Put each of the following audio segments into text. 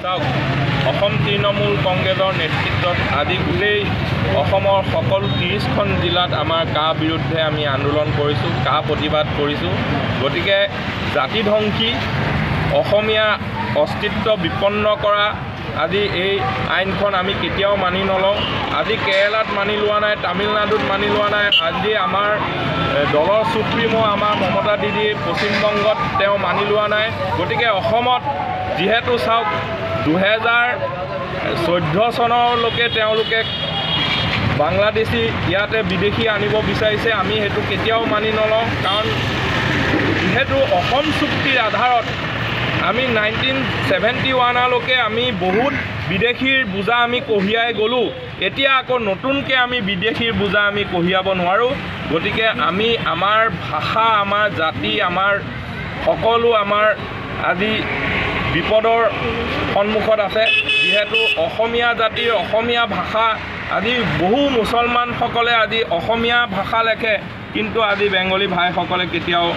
চাওক অসম তৃণমূল কংগ্ৰেছৰ নেতৃত্বত আজি গোটেই অসমৰ সকলো 30খন জিলাত আমাৰ কা বিৰুদ্ধে আমি আন্দোলন কৰিছোঁ, কা প্ৰতিবাদ কৰিছোঁ। গতিকে জাতিধ্বংসী অসমীয়া অস্তিত্ব বিপন্ন কৰা আজি এই আইনখন আমি কেতিয়াও মানি নলওঁ। আজি কেৰালাত মানি লোৱা নাই, তামিলনাডুত মানি লোৱা নাই, আজি আমাৰ দলৰ সুপ্ৰিমো আমাৰ মমতা দিদি পশ্চিমবংগত তেওঁ মানি লোৱা নাই। গতিকে অসমত যিহেতু চাওক 2014 চনলৈকে তেওঁলোকে বাংলাদেশী ইয়াতে বিদেশী আনিব বিচাৰিছে, আমি সেইটো কেতিয়াও মানি নলওঁ। কাৰণ যিহেতু অসম চুক্তিৰ আধাৰত আমি 1971লৈকে আমি বহুত বিদেশীৰ বোজা আমি কঢ়িয়াই গ'লোঁ। এতিয়া আকৌ নতুনকৈ আমি বিদেশীৰ বোজা আমি কঢ়িয়াব নোৱাৰোঁ। গতিকে আমি আমাৰ ভাষা, আমাৰ জাতি, আমাৰ সকলো আমাৰ আজি বিপদৰ সন্মুখত আছে। যিহেতু অসমীয়া জাতিৰ অসমীয়া ভাষা আজি বহু মুছলমানসকলে আজি অসমীয়া ভাষা লেখে, কিন্তু আজি বেংগলী ভাইসকলে কেতিয়াও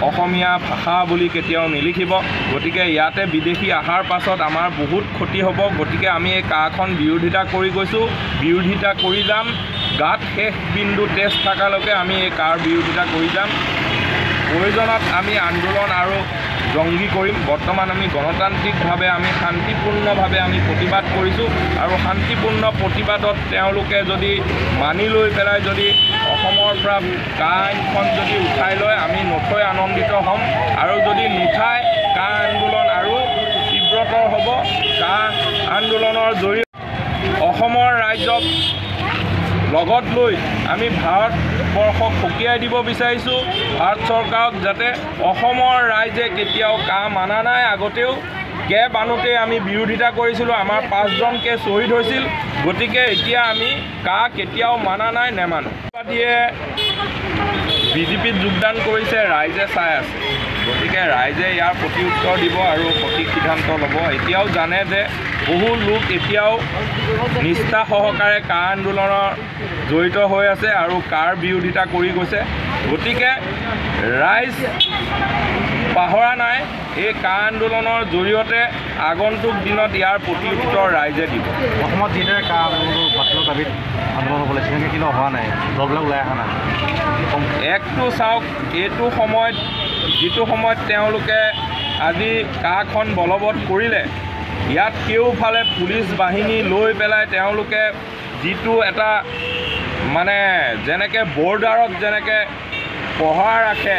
অসমীয়া ভাষা বুলি কেতিয়াও নিলিখিব। গতিকে ইয়াতে বিদেশী অহাৰ পাছত আমাৰ বহুত ক্ষতি হ'ব। গতিকে আমি এই কাখন বিৰোধিতা কৰি গৈছোঁ, বিৰোধিতা কৰি যাম। গাত শেষ বিন্দু তেজ থকালৈকে আমি এই কাৰ বিৰোধিতা কৰি যাম। প্ৰয়োজনত আমি আন্দোলন আৰু জংগী কৰিম। বৰ্তমান আমি গণতান্ত্ৰিকভাৱে আমি শান্তিপূৰ্ণভাৱে আমি প্ৰতিবাদ কৰিছোঁ আৰু শান্তিপূৰ্ণ প্ৰতিবাদত তেওঁলোকে যদি মানি লৈ পেলাই যদি অসমৰ পৰা কা আইনখন যদি উঠাই লয় আমি নথৈ আনন্দিত হ'ম। আৰু যদি নুঠায় কা আন্দোলন আৰু তীব্ৰতৰ হ'ব। কা আন্দোলনৰ জৰিয়তে অসমৰ ৰাইজক লগত লৈ আমি ভাৰতবৰ্ষক সকীয়াই দিব বিচাৰিছোঁ। ভাৰত চৰকাৰক যাতে অসমৰ ৰাইজে কেতিয়াও কা মানা নাই, আগতেও কে বানোতে আমি বিৰোধিতা কৰিছিলোঁ, আমাৰ 5জনকে শ্বহীদ হৈছিল। গতিকে এতিয়া আমি কা কেতিয়াও মানা নাই, নেমানো। দিয়ে বিজেপিত যোগদান কৰিছে, ৰাইজে চাই আছে। গতিকে ৰাইজে ইয়াৰ প্ৰতি উত্তৰ দিব আৰু সঠিক সিদ্ধান্ত ল'ব। এতিয়াও জানে যে বহু লোক এতিয়াও নিষ্ঠা সহকাৰে কা আন্দোলনৰ জড়িত হৈ আছে আৰু কাৰ বিৰোধিতা কৰি গৈছে। গতিকে ৰাইজ পাহৰা নাই। এই কা আন্দোলনৰ জৰিয়তে আগন্তুক দিনত ইয়াৰ প্ৰতি উত্তৰ ৰাইজে দিব। অসমত যিদৰে কা আন্দোলনৰ বাতিলৰ দাবীত আন্দোলন কৰিছে তেনেকৈ কিন্তু হোৱা নাই, দলবিলাক ওলাই অহা নাই। একটো চাওক, এইটো সময়ত যিটো সময়ত তেওঁলোকে আজি কাখন বলবৎ কৰিলে, ইয়াত কেওফালে পুলিচ বাহিনী লৈ পেলাই তেওঁলোকে যিটো এটা মানে যেনেকৈ বৰ্ডাৰত যেনেকৈ পহৰা ৰাখে,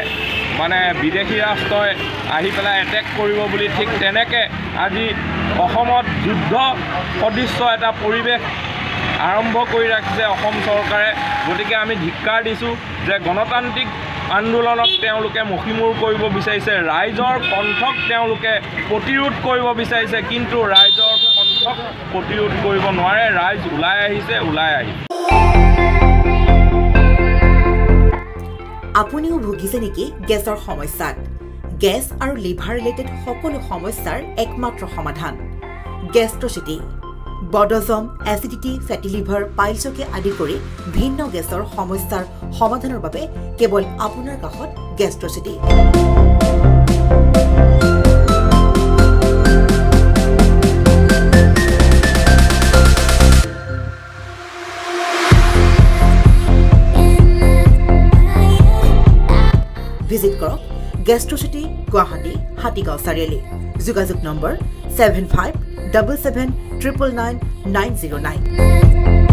মানে বিদেশী ৰাষ্ট্ৰই আহি পেলাই এটেক কৰিব বুলি, ঠিক তেনেকৈ আজি অসমত যুদ্ধ সদৃশ্য এটা পৰিৱেশ আৰম্ভ কৰি ৰাখিছে অসম চৰকাৰে। গতিকে আমি ধিক্কাৰ দিছোঁ যে গণতান্ত্ৰিক আন্দোলনক তেওঁলোকে মষিমূৰ কৰিব বিচাৰিছে, ৰাইজৰ কণ্ঠক তেওঁলোকে প্ৰতিৰোধ কৰিব বিচাৰিছে, কিন্তু ৰাইজৰ কণ্ঠক প্ৰতিৰোধ কৰিব নোৱাৰে। ৰাইজ ওলাই আহিছে, ওলাই আহিছে। আপুনিও ভুগিছে নেকি গেছৰ সমস্যাত? গেছ আৰু লিভাৰ ৰিলেটেড সকলো সমস্যাৰ একমাত্ৰ সমাধান গেষ্ট্ৰচিটি। বদহজম, এচিডিটি, ফেটি লিভাৰ, পাইলছকে আদি কৰি ভিন্ন গেছৰ সমস্যাৰ সমাধানৰ বাবে কেৱল আপোনাৰ কাষত গেষ্ট্ৰচিটি। ভিজিট কৰক গেষ্ট্ৰচিটি, গুৱাহাটী, হাতীগাঁও চাৰিআলি। যোগাযোগ নম্বৰ 7577999909।